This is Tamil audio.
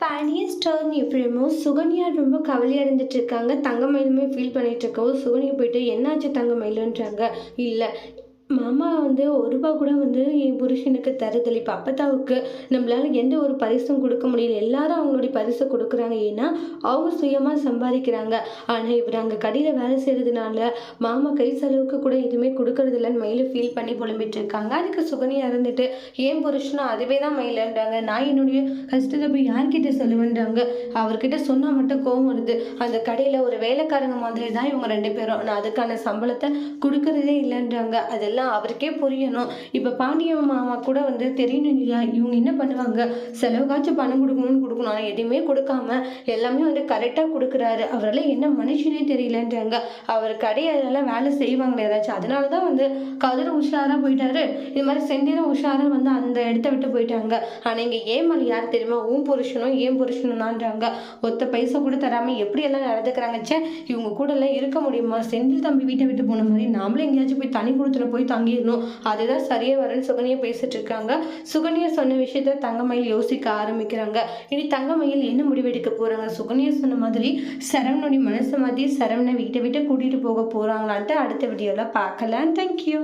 பாண்டியன் ஸ்டார் எப்படிமோ சுகன்யா ரொம்ப கவலையாக இருந்துட்டு இருக்காங்க. தங்கமயிலுமே ஃபீல் பண்ணிட்டு இருக்கவும் சுகன்யா போயிட்டு என்னாச்சு தங்கமயிலுன்றாங்க. இல்லை மாமா வந்து ரூபா கூட என் புருஷனுக்கு தருதல். இப்போ அப்பத்தாவுக்கு நம்மளால எந்த ஒரு பரிசும் கொடுக்க முடியல. எல்லாரும் அவங்களுடைய பரிசை கொடுக்குறாங்க. ஏன்னா அவங்க சுயமாக சம்பாதிக்கிறாங்க. ஆனால் இவர் அங்கே கடையில் வேலை செய்கிறதுனால மாமா கை செலவுக்கு கூட எதுவுமே கொடுக்கறது இல்லைன்னு மயில ஃபீல் பண்ணி புலம்பிட்டு இருக்காங்க. அதுக்கு சுகன்யா இருந்துட்டு ஏன் புருஷனும் அதுவே தான் மயிலன்றாங்க. நான் என்னுடைய கஷ்டத்தை போய் யார்கிட்ட சொல்லுவேன்றாங்க. அவர்கிட்ட சொன்னால் மட்டும் கோவம் வருது. அந்த கடையில் ஒரு வேலைக்காரங்க மாதிரி தான் இவங்க ரெண்டு பேரும். நான் அதுக்கான சம்பளத்தை கொடுக்கறதே இல்லைன்றாங்க. அதெல்லாம் அவருக்கே புரியணும். இப்போ பாண்டிய மாமா கூட தெரியணும் இல்லையா, இவங்க என்ன பண்ணுவாங்க, செலவுக்காச்சும் பணம் கொடுக்கணும். ஆனால் எதுவுமே கொடுக்காம எல்லாமே கரெக்டாக கொடுக்குறாரு. அவரெல்லாம் என்ன மனுஷனே தெரியலன்றாங்க. அவர் கடையெல்லாம் வேலை செய்வாங்களே ஏதாச்சும். அதனால தான் கதிர உஷாராக போயிட்டாரு. இது மாதிரி செந்திலும் உஷாராக அந்த இடத்த விட்டு போயிட்டாங்க. ஆனால் இங்கே ஏமல் யார் தெரியுமா, ஏன் புருஷனும் தான்றாங்க. ஒத்த பைசா கூட தராமல் எப்படியெல்லாம் நடந்துக்கிறாங்க. இவங்க கூட எல்லாம் இருக்க முடியுமா? செந்தில் தம்பி வீட்டை விட்டு போன மாதிரி நாமளும் எங்கேயாச்சும் போய் தனி கொடுத்துல போய் தங்கிடணும். அதுதான் சரியா வரும்னு சுகன்யா பேசிட்டு இருக்காங்க. சுகன்யா சொன்ன விஷயத்த தங்கமயில் யோசிக்க ஆரம்பிக்கிறாங்க. இனி தங்கமயில் என்ன முடிவெடுக்க போறாங்க? சுகன்யா சொன்ன மாதிரி சரவணுடைய மனசு மாதிரி சரவணை வீட்டை விட்டு கூட்டிட்டு போக போறாங்களான்ட்டு அடுத்த வீடியோல பார்க்கலாம். தேங்க்யூ.